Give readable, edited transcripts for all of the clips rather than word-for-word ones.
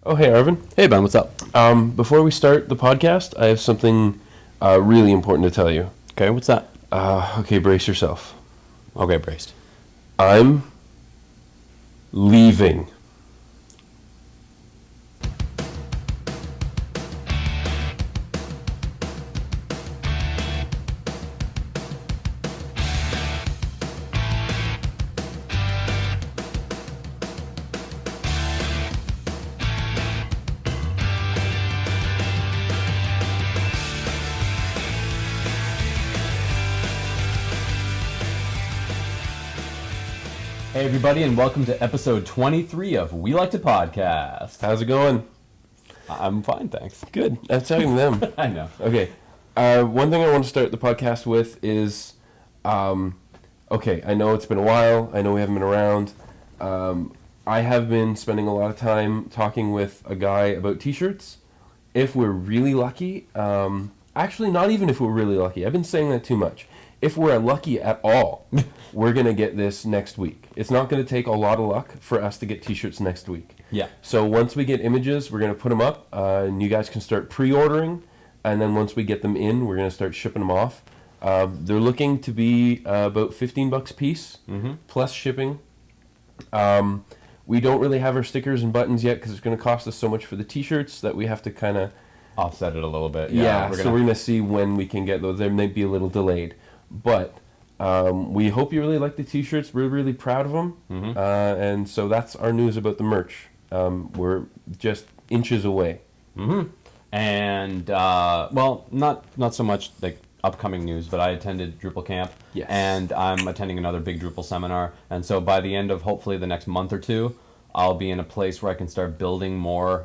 Oh, hey, Arvin. Hey Ben, what's up? Before we start the podcast, I have something really important to tell you. Okay, what's that? Okay, brace yourself. Okay, braced. I'm leaving. Hey everybody, and welcome to episode 23 of We Like to Podcast. How's it going? I'm fine, thanks. Good. I'm telling them. I know. Okay. One thing I want to start the podcast with is, okay, I know it's been a while. I know we haven't been around. I have been spending a lot of time talking with a guy about t-shirts. If we're really lucky, actually not even if we're really lucky. I've been saying that too much. If we're lucky at all, we're going to get this next week. It's not going to take a lot of luck for us to get t-shirts next week. Yeah. So once we get images, we're going to put them up, and you guys can start pre-ordering. And then once we get them in, we're going to start shipping them off. They're looking to be about $15 a piece, plus shipping. We don't really have our stickers and buttons yet because it's going to cost us so much for the t-shirts that we have to kind of Offset it a little bit. so we're going to see when we can get those. They may be a little delayed. But we hope you really like the t-shirts. We're really proud of them. And so that's our news about the merch. We're just inches away. And, well, not so much like upcoming news, but I attended Drupal Camp. Yes. And I'm attending another big Drupal seminar. And so by the end of hopefully the next month or two, I'll be in a place where I can start building more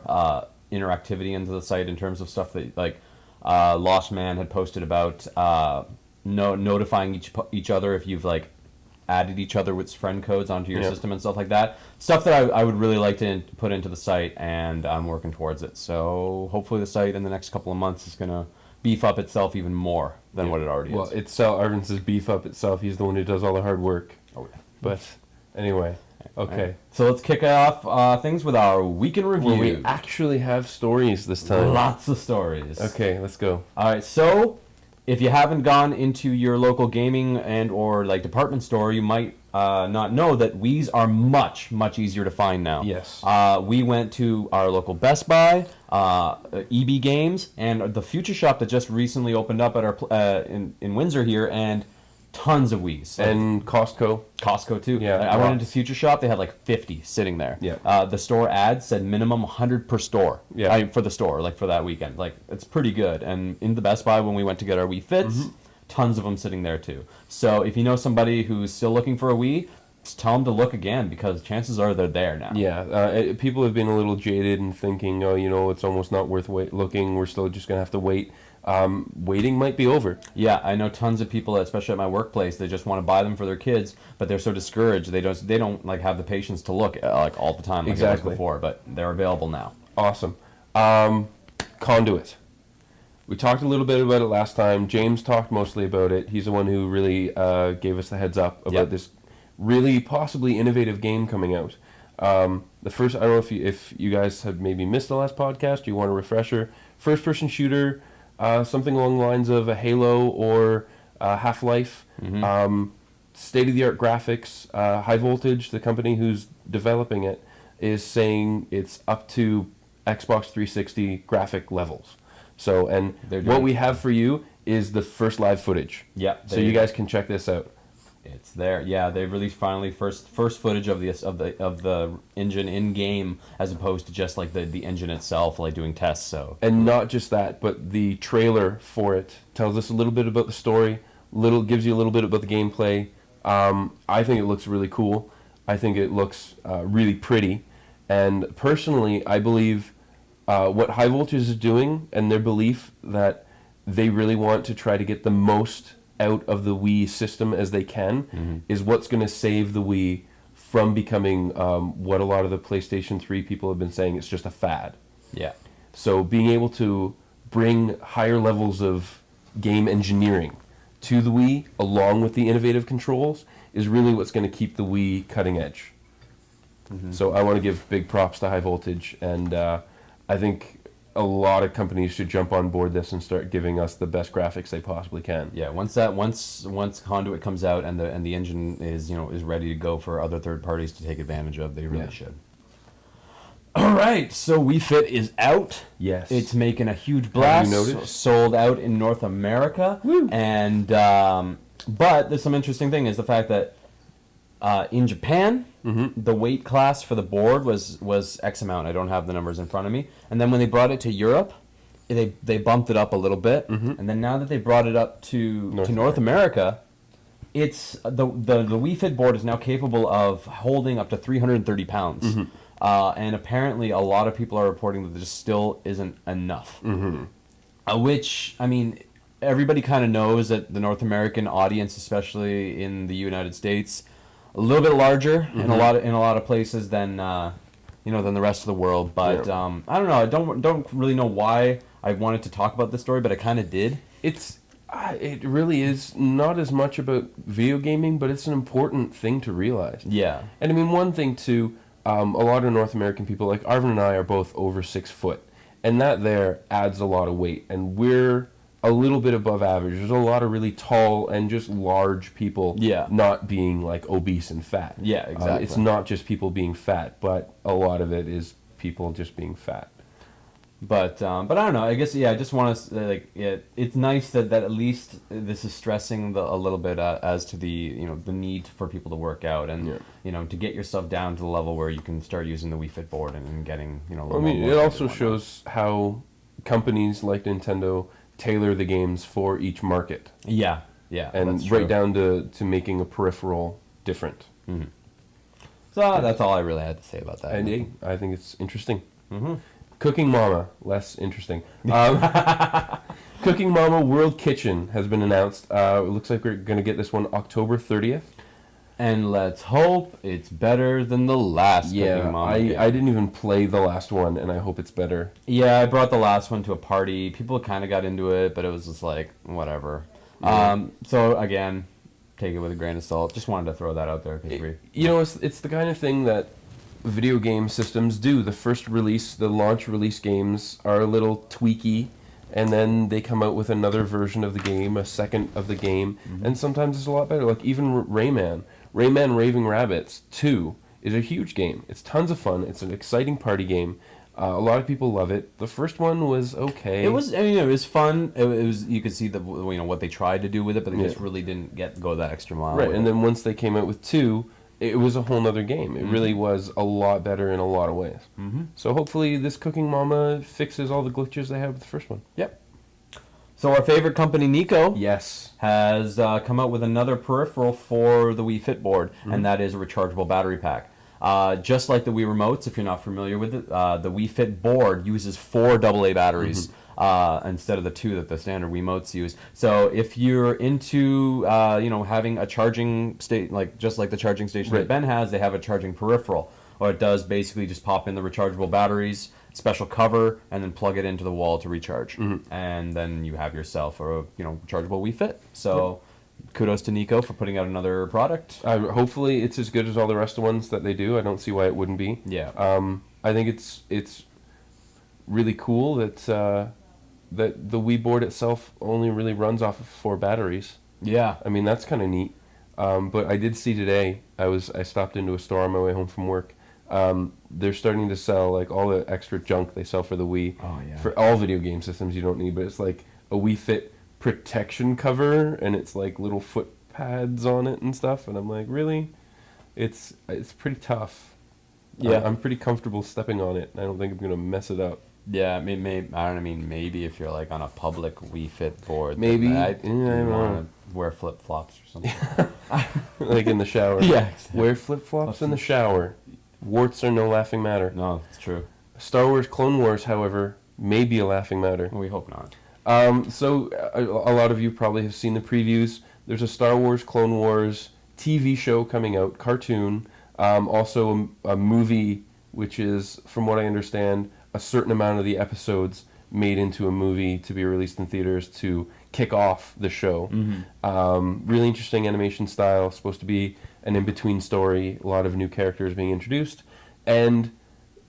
interactivity into the site in terms of stuff that, like, Lost Man had posted about notifying each other if you've like added each other with friend codes onto your system and stuff like that. Stuff that I would really like to put into the site, and I'm working towards it. So hopefully the site in the next couple of months is going to beef up itself even more than what it already is. Well, Arvin says beef up itself. He's the one who does all the hard work. Oh, yeah. But anyway, okay. Right. So let's kick off things with our week in review. Well, we actually have stories this time. Lots of stories. Okay, let's go. All right, so if you haven't gone into your local gaming and or like department store, you might not know that Wii's are much easier to find now. Yes. We went to our local Best Buy, EB Games, and the Future Shop that just recently opened up at our in Windsor here, and tons of Wii's. And Costco too. Yeah. I went into Future Shop. They had like 50 sitting there. Yeah. The store ad said minimum 100 per store. Yeah. For the store, like for that weekend. Like it's pretty good. And in the Best Buy when we went to get our Wii Fits, tons of them sitting there too. So if you know somebody who's still looking for a Wii, just tell them to look again because chances are they're there now. Yeah. People have been a little jaded and thinking, oh, it's almost not worth looking. We're still just going to have to wait. Waiting might be over. Yeah, I know tons of people, especially at my workplace, they just want to buy them for their kids, but they're so discouraged they don't like have the patience to look like all the time like it was before, but they're available now. Awesome. Conduit. We talked a little bit about it last time. James talked mostly about it. He's the one who really gave us the heads up about this really possibly innovative game coming out. The first, I don't know if you guys have maybe missed the last podcast, you want a refresher. First-person shooter. Something along the lines of a Halo or Half-Life. State-of-the-art graphics. High Voltage, the company who's developing it, is saying it's up to Xbox 360 graphic levels. So, and what we have for you is the first live footage. Yeah. So you guys can check this out. It's there. Yeah, they've released finally first footage of the engine in game as opposed to just like the engine itself, like doing tests. So and not just that, but the trailer for it tells us a little bit about the story, gives you a little bit about the gameplay. I think it looks really cool. I think it looks really pretty, and personally, I believe what High Voltage is doing and their belief that they really want to try to get the most out of the Wii system as they can is what's going to save the Wii from becoming what a lot of the PlayStation 3 people have been saying, it's just a fad. Yeah. So being able to bring higher levels of game engineering to the Wii along with the innovative controls is really what's going to keep the Wii cutting edge. So I want to give big props to High Voltage, and I think a lot of companies should jump on board this and start giving us the best graphics they possibly can. Yeah, once Conduit comes out and the engine is is ready to go for other third parties to take advantage of, they really should. All right, so Wii Fit is out. Yes. It's making a huge blast. Have you noticed? Sold out in North America. Woo. And but there's some interesting thing is the fact that in Japan, the weight class for the board was X amount. I don't have the numbers in front of me. And then when they brought it to Europe, they bumped it up a little bit. And then now that they brought it up to North America, it's the Wii Fit board is now capable of holding up to 330 pounds. And apparently a lot of people are reporting that there still isn't enough. Which, I mean, everybody kind of knows that the North American audience, especially in the United States, a little bit larger in a lot of places than than the rest of the world. But I don't know. I don't really know why I wanted to talk about this story, but I kind of did. It really is not as much about video gaming, but it's an important thing to realize. Yeah. And I mean, one thing too, a lot of North American people, like Arvin and I, are both over 6 foot, and that there adds a lot of weight, and we're a little bit above average. There's a lot of really tall and just large people not being like obese and fat. Yeah, exactly. It's not just people being fat, but a lot of it is people just being fat. But I don't know. I guess I just want to it's nice that at least this is stressing a little bit as to the the need for people to work out and to get yourself down to the level where you can start using the Wii Fit board and getting a little more it also shows how companies like Nintendo tailor the games for each market. Yeah, and right down to making a peripheral different. So that's all I really had to say about that. And I think it's interesting. Cooking Mama, less interesting. Cooking Mama World Kitchen has been announced. It looks like we're going to get this one October 30th. And let's hope it's better than the last Cooking Mama. I didn't even play the last one, and I hope it's better. Yeah, I brought the last one to a party. People kind of got into it, but it was just like, whatever. So, again, take it with a grain of salt. Just wanted to throw that out there. It's the kind of thing that video game systems do. The launch release games are a little tweaky, and then they come out with another version of the game, a second of the game, and sometimes it's a lot better. Like even Rayman Raving Rabbids 2 is a huge game. It's tons of fun. It's an exciting party game. A lot of people love it. The first one was okay. It was fun. It was you could see what they tried to do with it, but they just really didn't go that extra mile. Right, and then once they came out with 2, it was a whole nother game. It really was a lot better in a lot of ways. So hopefully this Cooking Mama fixes all the glitches they had with the first one. Yep. So our favorite company, Nico, yes, has come out with another peripheral for the Wii Fit board, and that is a rechargeable battery pack. Just like the Wii remotes, if you're not familiar with it, the Wii Fit board uses 4 AA batteries instead of the 2 that the standard Wiimotes use. So if you're into having a charging state, just like the charging station that Ben has, they have a charging peripheral. Or it does basically just pop in the rechargeable batteries, special cover, and then plug it into the wall to recharge. And then you have yourself a rechargeable Wii Fit. So kudos to Nico for putting out another product. Hopefully it's as good as all the rest of the ones that they do. I don't see why it wouldn't be. Yeah. I think it's really cool that that the Wii board itself only really runs off of 4 batteries. Yeah. I mean, that's kind of neat. But I did see today, I stopped into a store on my way home from work. They're starting to sell like all the extra junk they sell for the Wii. Oh, yeah. For all video game systems you don't need, but it's like a Wii Fit protection cover, and it's like little foot pads on it and stuff, and I'm like, really? It's pretty tough. Yeah. I'm pretty comfortable stepping on it. I don't think I'm going to mess it up. Yeah, maybe if you're like on a public Wii Fit board, maybe I want to wear flip flops or something. Like in the shower. Yeah, exactly. Wear flip flops in the shower. Warts are no laughing matter. No, it's true. Star Wars Clone Wars, however, may be a laughing matter. We hope not. So a lot of you probably have seen the previews. There's a Star Wars Clone Wars TV show coming out, cartoon. Also a movie, which is, from what I understand, a certain amount of the episodes made into a movie to be released in theaters to kick off the show. Really interesting animation style, supposed to be an in-between story, a lot of new characters being introduced. And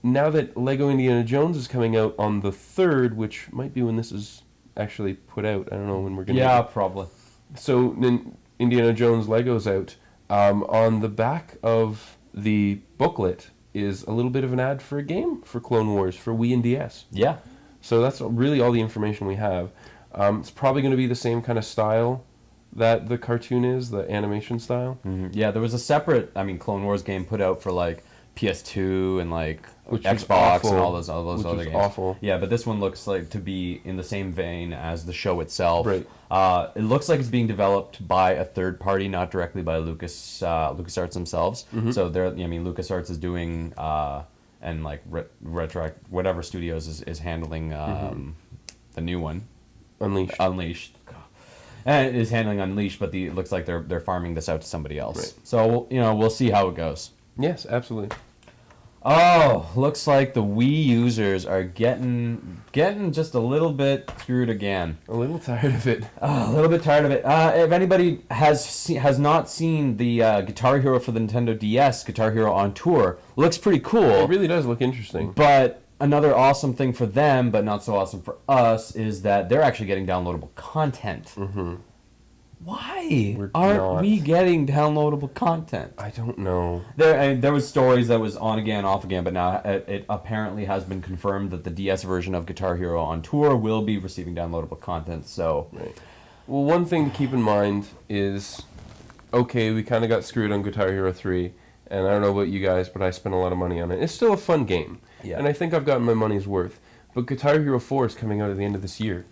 now that Lego Indiana Jones is coming out on the 3rd, which might be when this is actually put out. I don't know when we're going to... Yeah, probably. So Indiana Jones Lego's out. On the back of the booklet is a little bit of an ad for a game for Clone Wars for Wii and DS. Yeah. So that's really all the information we have. It's probably going to be the same kind of style that the cartoon is, the animation style. Mm-hmm. Yeah, there was a separate, Clone Wars game put out for like PS2 and like Which was Xbox awful. and all those Which other was games. awful. Yeah, but this one looks like to be in the same vein as the show itself. Right. It looks like it's being developed by a third party, not directly by LucasArts themselves. Mm-hmm. So LucasArts is doing and like Retroact, whatever studios is handling the new one, Unleashed. And it is handling Unleashed, but it looks like they're farming this out to somebody else. Right. So we'll see how it goes. Yes, absolutely. Oh, looks like the Wii users are getting just a little bit screwed again. A little tired of it. Oh, a little bit tired of it. If anybody has not seen the Guitar Hero for the Nintendo DS, Guitar Hero on Tour, looks pretty cool. It really does look interesting. But another awesome thing for them, but not so awesome for us, is that they're actually getting downloadable content. Mm-hmm. Why aren't we getting downloadable content? I don't know. There was stories that was on again, off again, but now it apparently has been confirmed that the DS version of Guitar Hero on Tour will be receiving downloadable content. So, Right. Well, one thing to keep in mind is, okay, we kind of got screwed on Guitar Hero 3, and I don't know about you guys, but I spent a lot of money on it. It's still a fun game, Yeah. and I think I've gotten my money's worth. But Guitar Hero 4 is coming out at the end of this year.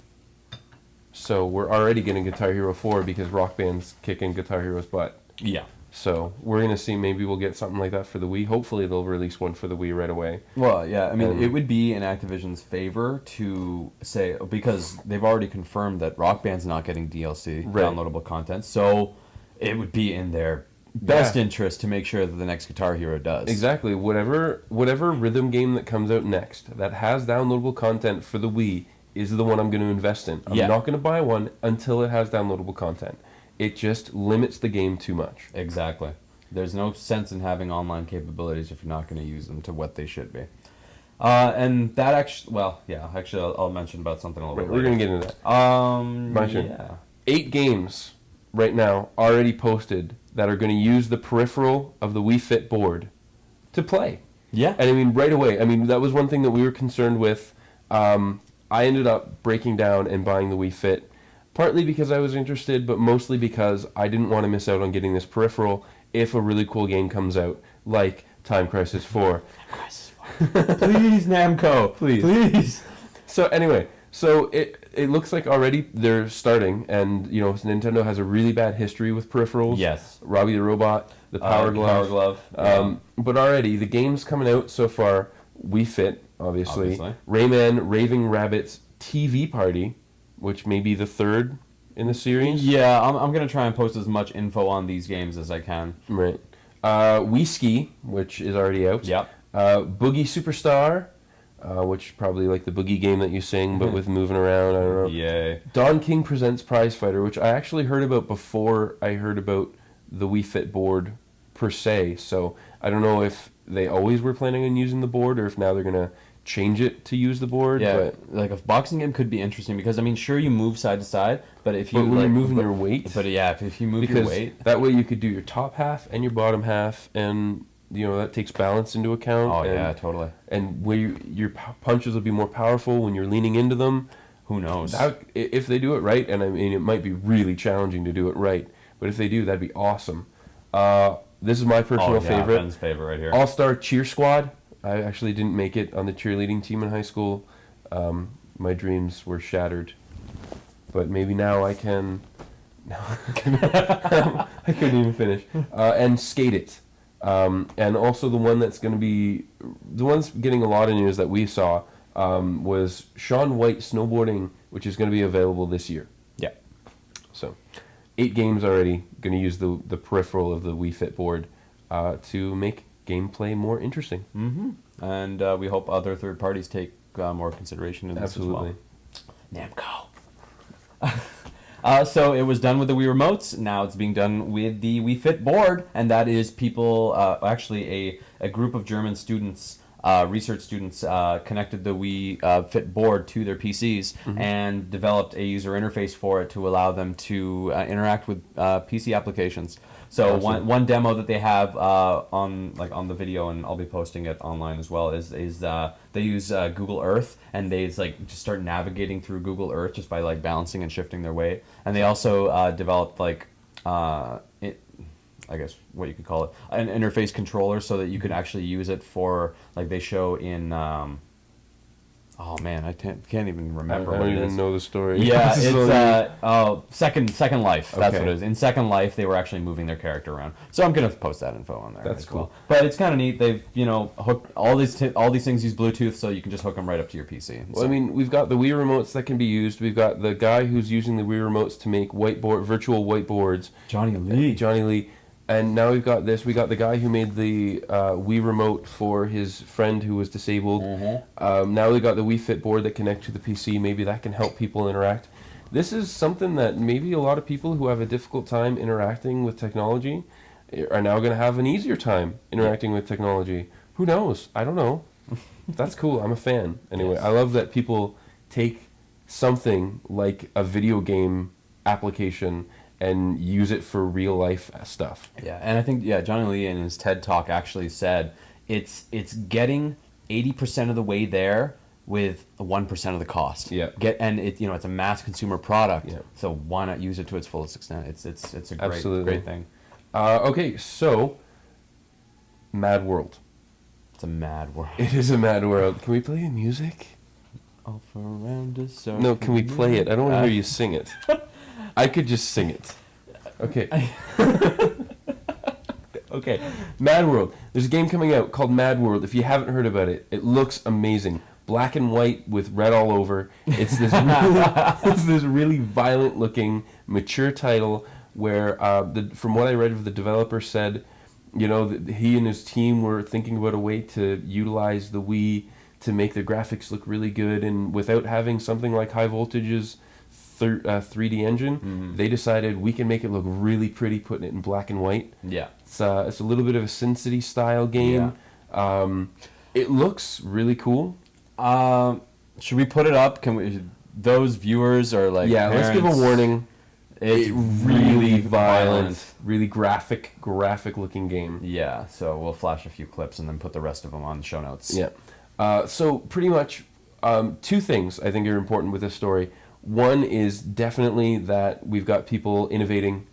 So we're already getting Guitar Hero 4 because Rock Band's kicking Guitar Hero's butt. yeah. So we're going to see, maybe we'll get something like that for the Wii. Hopefully they'll release one for the Wii right away. Well, yeah, it would be in Activision's favor to say, because they've already confirmed that Rock Band's not getting DLC, Right. downloadable content, so it would be in their best interest to make sure that the next Guitar Hero does. Exactly. Whatever rhythm game that comes out next that has downloadable content for the Wii is the one I'm going to invest in. I'm not going to buy one until it has downloadable content. It just limits the game too much. Exactly. There's no sense in having online capabilities if you're not going to use them to what they should be. And that actually, I'll mention about something a little bit We're later. going to get into that. My turn. Yeah. 8 games right now already posted that are going to use the peripheral of the Wii Fit board to play. Yeah. And right away, that was one thing that we were concerned with. I ended up breaking down and buying the Wii Fit, partly because I was interested, but mostly because I didn't want to miss out on getting this peripheral if a really cool game comes out, like Time Crisis 4. Please, Namco. Please. So anyway, it looks like already they're starting, and Nintendo has a really bad history with peripherals. Yes. Robbie the Robot, the Power Glove. But already the games coming out so far, Wii Fit, obviously. Rayman Raving Rabbit's TV Party, which may be the 3rd in the series. Yeah, I'm going to try and post as much info on these games as I can. Right. Wii Ski, which is already out. Yep. Boogie Superstar, which probably like the Boogie game that you sing, but with moving around, I don't know. Yay. Don King Presents Prize Fighter, which I actually heard about before I heard about the Wii Fit board per se, so I don't know if they always were planning on using the board or if now they're going to change it to use the board. Yeah, but like a boxing game could be interesting because sure you move side to side, but if you when you're moving your weight, but yeah, if you move your weight, that way you could do your top half and your bottom half, and that takes balance into account. Oh yeah, totally. And where your punches will be more powerful when you're leaning into them. Who knows? If they do it right, and it might be really challenging to do it right, but if they do, that'd be awesome. This is my personal favorite. Ben's favorite right here. All-Star Cheer Squad. I actually didn't make it on the cheerleading team in high school. My dreams were shattered. But maybe now I can... I couldn't even finish. And Skate It. And also the one that's going to be... The one's getting a lot of news that we saw was Shaun White Snowboarding, which is going to be available this year. Yeah. So, 8 games already. Going to use the peripheral of the Wii Fit board to make gameplay more interesting. Mm-hmm. And we hope other third parties take more consideration in this as well. Namco. So it was done with the Wii remotes. Now it's being done with the Wii Fit board, and that is people, actually a group of German students, research students, connected the Wii Fit board to their PCs and developed a user interface for it to allow them to interact with PC applications. So Awesome. one demo that they have on the video, and I'll be posting it online as well, is they use Google Earth, and they just start navigating through Google Earth just by like balancing and shifting their way. And they also developed I guess what you could call it, an interface controller, so that you could actually use it for, like they show in oh man, I can't even remember I what don't it even is. know the story. Yeah, This is it's only- Second Life. That's Okay. what it is. In Second Life, they were actually moving their character around. So I'm gonna post that info on there. That's as cool. well. But it's kind of neat. They've hooked all these things use Bluetooth, so you can just hook them right up to your PC. Well, I mean, we've got the Wii remotes that can be used. We've got the guy who's using the Wii remotes to make virtual whiteboards, Johnny Lee. Johnny Lee. And now we've got this. We got the guy who made the Wii remote for his friend who was disabled. Now we got the Wii Fit board that connects to the PC. Maybe that can help people interact. This is something that maybe a lot of people who have a difficult time interacting with technology are now going to have an easier time interacting with technology. Who knows? I don't know. That's cool. I'm a fan. Anyway, Yes. I love that people take something like a video game application and use it for real life stuff. Yeah, and I think Johnny Lee in his TED Talk actually said it's getting 80% of the way there with 1% of the cost. Yeah. It's a mass consumer product. Yeah. So why not use it to its fullest extent? It's a Absolutely. great thing. Okay, so Mad World. It's a mad world. It is a mad world. Can we play the music? Off around a circle. No, can we play it? I don't want to hear you sing it. I could just sing it. Okay. Okay. Mad World. There's a game coming out called Mad World. If you haven't heard about it, it looks amazing. Black and white with red all over. It's this really violent looking, mature title where, from what I read, the developer said, that he and his team were thinking about a way to utilize the Wii to make the graphics look really good, and without having something like High Voltage's 3D engine, they decided we can make it look really pretty, putting it in black and white. Yeah. It's a little bit of a Sin City style game. It looks really cool. Should we put it up? Can we? Those viewers are like, Let's give a parents. warning. It's really violent, really graphic looking game. Yeah, so we'll flash a few clips and then put the rest of them on the show notes. Yeah. So pretty much, two things I think are important with this story. One is definitely that we've got people innovating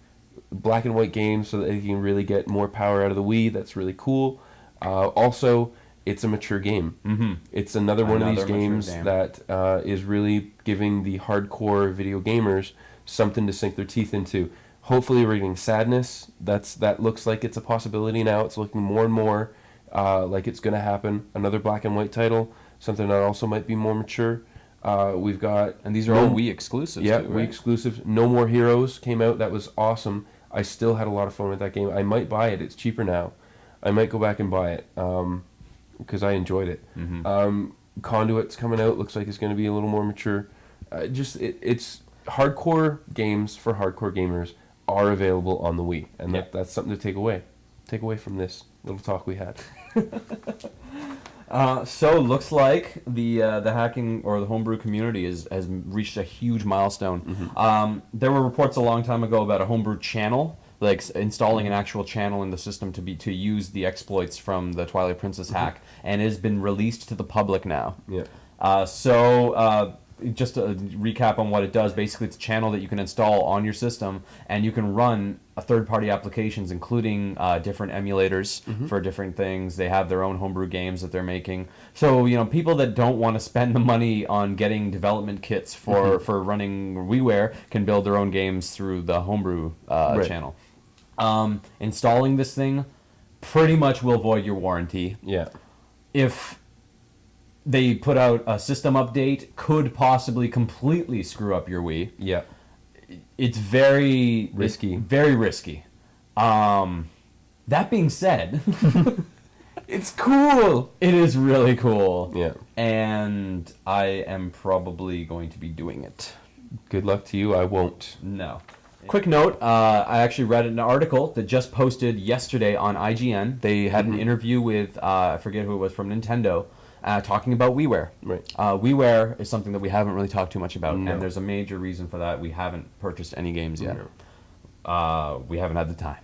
black and white games so that they can really get more power out of the Wii. That's really cool. Also, it's a mature game. Mm-hmm. It's another one of these mature games game. that is really giving the hardcore video gamers something to sink their teeth into. Hopefully we're getting Sadness. That looks like it's a possibility now. It's looking more and more like it's going to happen. Another black and white title, something that also might be more mature. We've got... And these are all Wii exclusives, Yeah, too, Wii right? exclusives. No More Heroes came out. That was awesome. I still had a lot of fun with that game. I might buy it. It's cheaper now. I might go back and buy it because I enjoyed it. Mm-hmm. Conduit's coming out. Looks like it's going to be a little more mature. It's hardcore games for hardcore gamers are available on the Wii, and that's something to take away from this little talk we had. So looks like the hacking or the homebrew community has reached a huge milestone. Mm-hmm. There were reports a long time ago about a homebrew channel, like installing an actual channel in the system to use the exploits from the Twilight Princess hack, and it has been released to the public now. Yeah. Just to recap on what it does, basically it's a channel that you can install on your system, and you can run third-party applications, including different emulators for different things. They have their own homebrew games that they're making. So, people that don't want to spend the money on getting development kits for running WiiWare can build their own games through the homebrew channel. Installing this thing pretty much will void your warranty. Yeah. If they put out a system update, could possibly completely screw up your Wii. Yeah. It's very risky. Very risky. That being said, It's cool. it is really cool. Yeah. And I am probably going to be doing it. Good luck to you. I won't. No. Quick note, I actually read an article that just posted yesterday on IGN. They had an interview with, I forget who it was, from Nintendo, talking about WiiWare. Right. WiiWare is something that we haven't really talked too much about, No. and there's a major reason for that. We haven't purchased any games yet. No. We haven't had the time.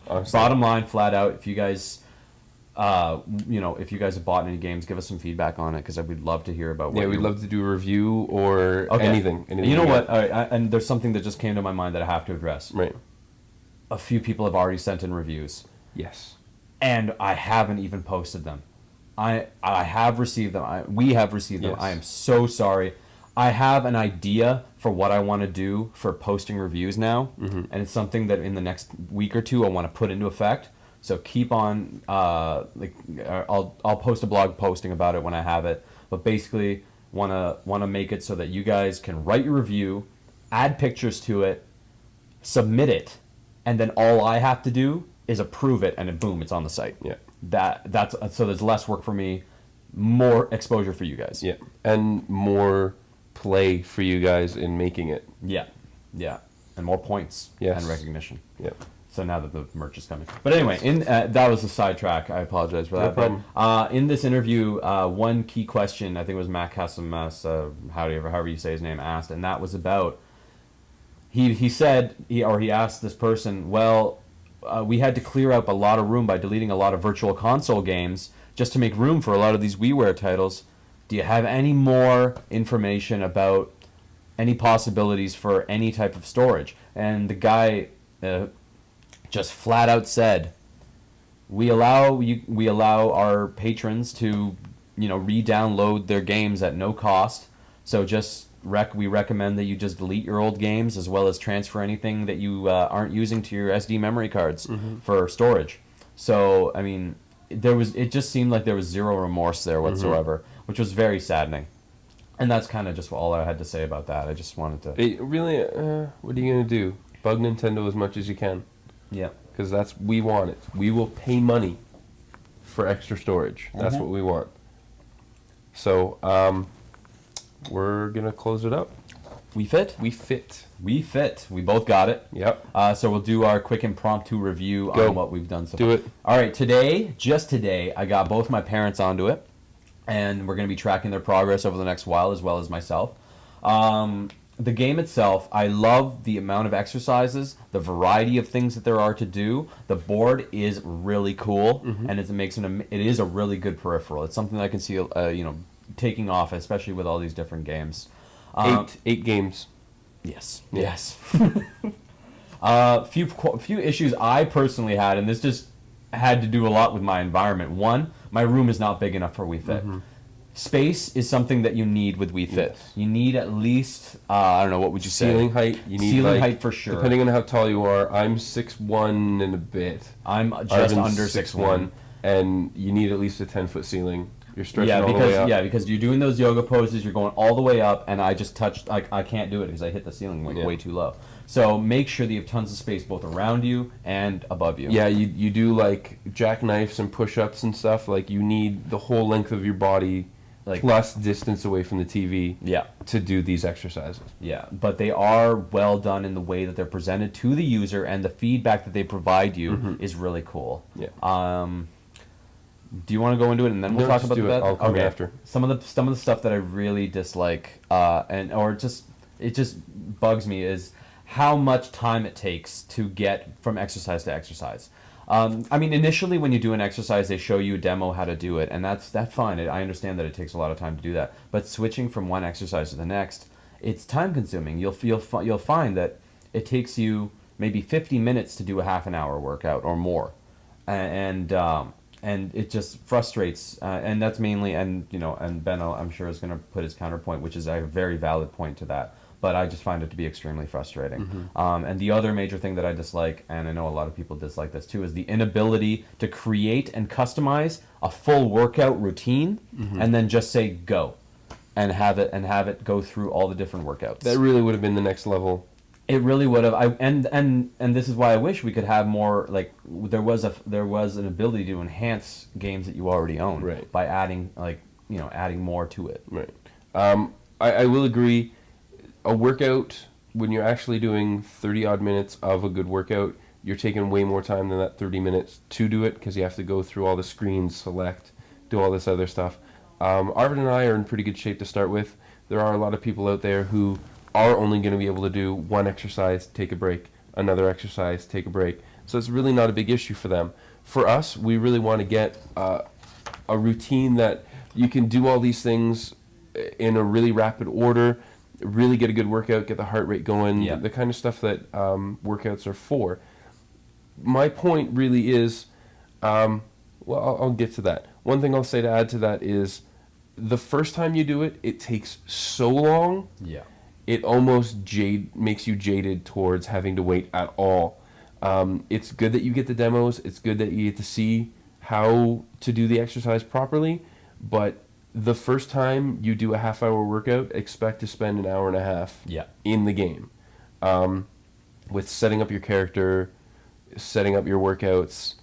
Honestly. Bottom line, flat out, if you guys... if you guys have bought any games, give us some feedback on it, because we'd love to hear about what Yeah, we'd love to do a review or Okay. anything. You know what? All right, and there's something that just came to my mind that I have to address. Right. A few people have already sent in reviews, Yes. and I haven't even posted them. I have received them. We have received them. Yes. I am so sorry. I have an idea for what I want to do for posting reviews now, and it's something that in the next week or two I want to put into effect. So keep on. I'll post a blog posting about it when I have it. But basically, wanna make it so that you guys can write your review, add pictures to it, submit it, and then all I have to do is approve it, and then boom, it's on the site. Yeah. That's so there's less work for me, more exposure for you guys. Yeah. And more play for you guys in making it. Yeah, and more points Yes. and recognition. Yeah. So now that the merch is coming, but anyway, that was a sidetrack. I apologize for that. problem. But in this interview, one key question, I think it was Matt Casamas, however you say his name, asked, and that was about. He said he asked this person, well, we had to clear up a lot of room by deleting a lot of virtual console games just to make room for a lot of these WiiWare titles. Do you have any more information about any possibilities for any type of storage? And the guy. Just flat out said, we allow our patrons to, re-download their games at no cost. So we recommend that you just delete your old games as well as transfer anything that you aren't using to your SD memory cards for storage. So I mean, it just seemed like there was zero remorse there whatsoever, which was very saddening. And that's kind of just all I had to say about that. I just wanted to. It really, what are you gonna do? Bug Nintendo as much as you can. Yeah. Because we want it. We will pay money for extra storage. That's what we want. So, we're going to close it up. We fit? We fit. We fit. We both got it. Yep. So we'll do our quick impromptu review on what we've done so far. Do it. All right, just today, I got both my parents onto it, and we're going to be tracking their progress over the next while, as well as myself. The game itself, I love the amount of exercises, the variety of things that there are to do. The board is really cool, and it is a really good peripheral. It's something that I can see, taking off, especially with all these different games. 8 games. Yes. Yes. Few issues I personally had, and this just had to do a lot with my environment. One, my room is not big enough for Wii Fit. Space is something that you need with Wii Fit. Yes. You need at least, I don't know, what would you say? Ceiling height. You need ceiling height for sure. Depending on how tall you are, I'm 6'1" and a bit. I'm just Arvin's under 6'1". And you need at least a 10-foot ceiling. You're stretching all the way up. Yeah, because you're doing those yoga poses, you're going all the way up, and I just touched, I can't do it because I hit the ceiling way too low. So make sure that you have tons of space both around you and above you. Yeah, you do like jackknifes and push-ups and stuff. Like you need the whole length of your body plus distance away from the TV to do these exercises. Yeah, but they are well done in the way that they're presented to the user, and the feedback that they provide you is really cool. Yeah. Do you want to go into it and then we'll talk about that? I'll come after. Some of the stuff that I really dislike, it just bugs me is how much time it takes to get from exercise to exercise. I mean, initially when you do an exercise, they show you a demo how to do it, and that's fine. I understand that it takes a lot of time to do that. But switching from one exercise to the next, it's time consuming. You'll find that it takes you maybe 50 minutes to do a half an hour workout or more, and it just frustrates. And that's mainly, and Ben, I'm sure is going to put his counterpoint, which is a very valid point to that. But I just find it to be extremely frustrating. And the other major thing that I dislike, and I know a lot of people dislike this too, is the inability to create and customize a full workout routine and then just say go and have it go through all the different workouts. That really would have been the next level. It really would have. And this is why I wish we could have more. Like there was an ability to enhance games that you already own by adding adding more to it. Right. I will agree. a workout, when you're actually doing 30 odd minutes of a good workout, you're taking way more time than that 30 minutes to do it, because you have to go through all the screens, select, do all this other stuff. Arvin and I are in pretty good shape to start with. There are a lot of people out there who are only going to be able to do one exercise, take a break, another exercise, take a break. So it's really not a big issue for them. For us, we really want to get a routine that you can do all these things in a really rapid order, really get a good workout, get the heart rate going, the kind of stuff that workouts are for. My point really is, well, I'll get to that. One thing I'll say to add to that is, the first time you do it, it takes so long, it almost makes you jaded towards having to wait at all. It's good that you get the demos, it's good that you get to see how to do the exercise properly, but the first time you do a half-hour workout, expect to spend an hour and a half in the game, with setting up your character, setting up your workouts.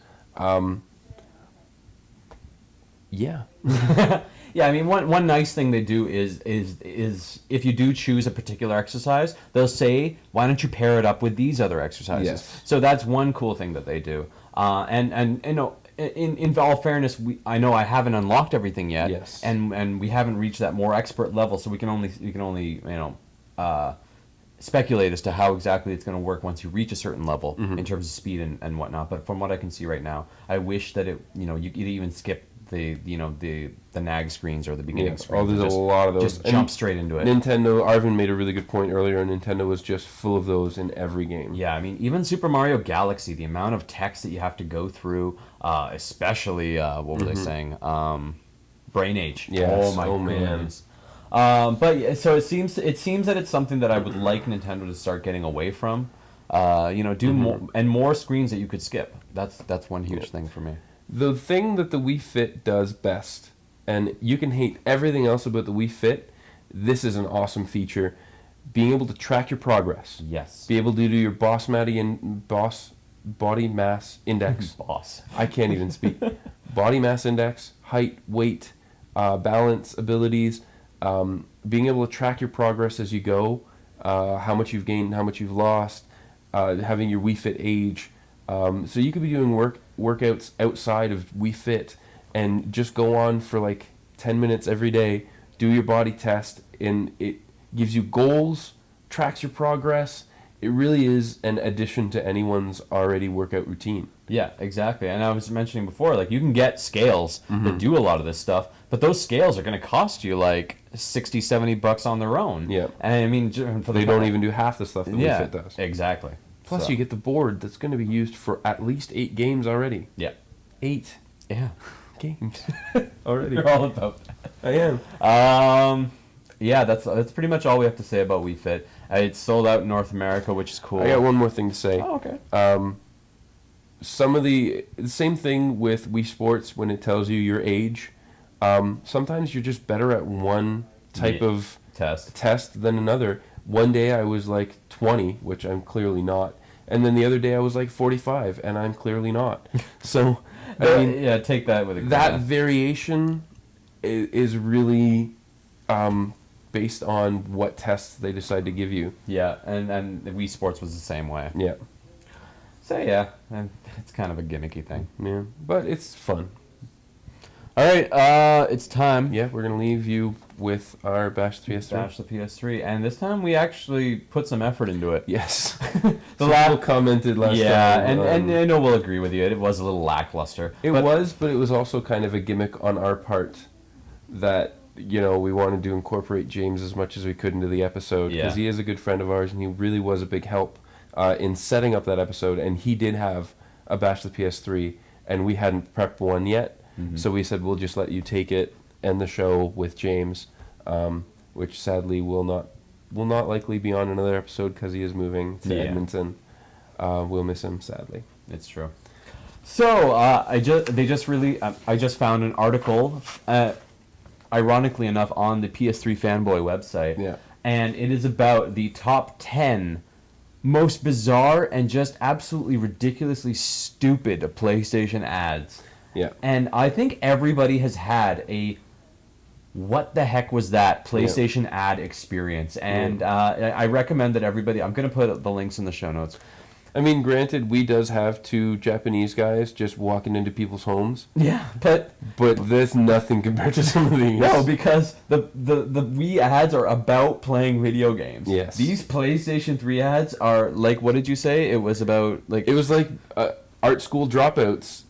Yeah, I mean, one nice thing they do is if you do choose a particular exercise, they'll say, why don't you pair it up with these other exercises? Yes. So that's one cool thing that they do. And you know, in all fairness, I know I haven't unlocked everything yet. Yes. And we haven't reached that more expert level, so we can only you know, speculate as to how exactly it's going to work once you reach a certain level in terms of speed and whatnot. But from what I can see right now, I wish that it, you know, you could even skip the nag screens or the beginning screens. Oh, there's a lot of those. Just jump straight into it. Nintendo, Arvin made a really good point earlier. Nintendo was just full of those in every game. Yeah, I mean, even Super Mario Galaxy, the amount of text that you have to go through, especially what were they saying? Brain Age. Yes. Oh my goodness. But yeah, so it seems that it's something that I would like Nintendo to start getting away from. You know, do more screens that you could skip. That's one huge thing for me. The thing that the Wii Fit does best, and you can hate everything else about the Wii Fit, this is an awesome feature. Being able to track your progress. Yes. Be able to do your body mass index. Boss. I can't even speak. Body mass index, height, weight, balance, abilities. Being able to track your progress as you go, how much you've gained, how much you've lost, having your Wii Fit age. So you could be doing workouts outside of Wii Fit and just go on for like 10 minutes every day, do your body test, and it gives you goals, tracks your progress. It really is an addition to anyone's already workout routine. Yeah, exactly. And I was mentioning before, like, you can get scales that do a lot of this stuff, but those scales are going to cost you like $60-$70 on their own. Yeah. And I mean, They don't even do half the stuff that Wii Fit does. Exactly. Plus, So, you get the board that's going to be used for at least 8 games already. Yeah. 8 Yeah. games already. You're all about that. I am. Yeah, that's pretty much all we have to say about Wii Fit. It's sold out in North America, which is cool. I got one more thing to say. Oh, okay. Some of the same thing with Wii Sports when it tells you your age. Sometimes you're just better at one type of test than another. One day I was like 20, which I'm clearly not, and then the other day I was like 45, and I'm clearly not. So, I mean, yeah, take that with a grain. that variation is really based on what tests they decide to give you. Yeah, and the Wii Sports was the same way. Yeah. So yeah, and it's kind of a gimmicky thing. Yeah, but it's fun. All right, it's time. Yeah, we're gonna leave you with our Bash the PS3. Bash the PS3, and this time we actually put some effort into it. Yes. The People commented last time. Yeah, and I know we'll agree with you. It was a little lackluster. But it was also kind of a gimmick on our part that, you know, we wanted to incorporate James as much as we could into the episode, because he is a good friend of ours, and he really was a big help in setting up that episode. And he did have a Bash the PS3, and we hadn't prepped one yet. So we said, we'll just let you take it and the show with James, which sadly will not likely be on another episode because he is moving to Edmonton. We'll miss him, sadly. It's true. So I just found an article, ironically enough, on the PS3 Fanboy website. Yeah. And it is about the top 10 most bizarre and just absolutely ridiculously stupid PlayStation ads. Yeah. And I think everybody has had a what the heck was that PlayStation ad experience? And I recommend that everybody, I'm going to put the links in the show notes. I mean, granted, we does have two Japanese guys just walking into people's homes. Yeah, but there's nothing compared to some of these. no, because the Wii ads are about playing video games. Yes. These PlayStation 3 ads are like, what did you say? It was about like It was like art school dropouts,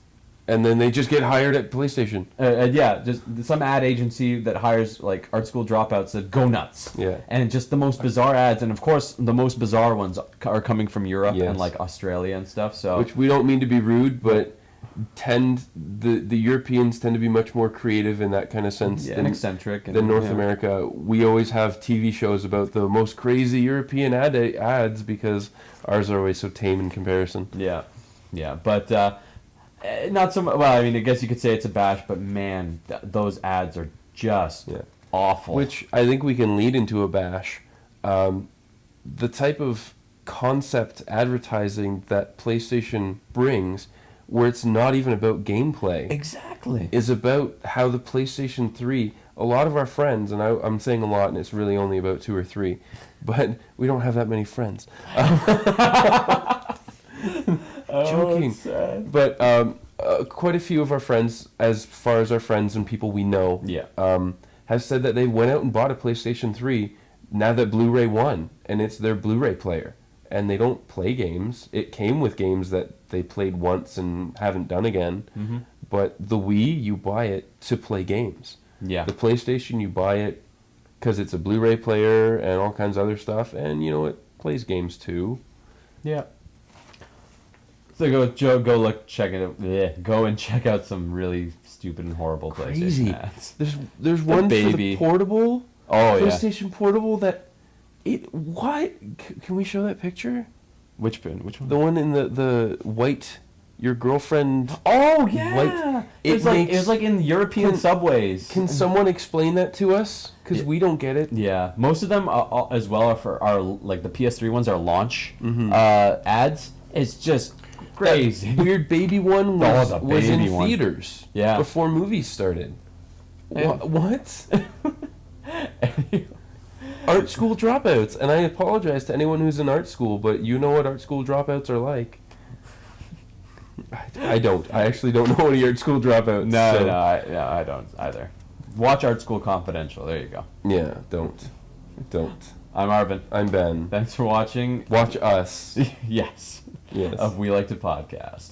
and then they just get hired at PlayStation. yeah, just some ad agency that hires like art school dropouts that go nuts. Yeah. And just the most bizarre ads, and of course the most bizarre ones are coming from Europe Yes. and like Australia and stuff. So Which we don't mean to be rude, but the Europeans tend to be much more creative in that kind of sense and eccentric than North America. We always have TV shows about the most crazy European ads because ours are always so tame in comparison. Yeah, yeah, but not so much. Well, I mean, I guess you could say it's a bash, but man, those ads are just awful. Which I think we can lead into a bash. The type of concept advertising that PlayStation brings, where it's not even about gameplay, exactly, is about how the PlayStation 3, a lot of our friends, and I'm saying a lot and it's really only about 2 or 3, but we don't have that many friends. Joking. But quite a few of our friends, as far as our friends and people we know, have said that they went out and bought a PlayStation 3 now that Blu-ray won, and it's their Blu-ray player. And they don't play games. It came with games that they played once and haven't done again. Mm-hmm. But the Wii, you buy it to play games. Yeah. The PlayStation, you buy it because it's a Blu-ray player and all kinds of other stuff. And, you know, it plays games too. Yeah. So check it out. Yeah, go and check out some really stupid and horrible PlayStation ads. There's one for the portable. Oh, PlayStation Portable that... What? Can we show that picture? Which one? The one in the white, your girlfriend. Oh yeah. White. It was like in European subways. Can someone explain that to us? Because we don't get it. Yeah, most of them as well are like the PS3 ones are launch ads. It's just crazy. That weird baby one was in theaters. Yeah. Before movies started. What? Art school dropouts, and I apologize to anyone who's in art school, but you know what art school dropouts are like. I don't. I actually don't know any art school dropouts. No, I don't either. Watch Art School Confidential. There you go. Yeah, don't. I'm Arvin. I'm Ben. Thanks for watching. Watch us. Yes. Yes. Of We Like to Podcast.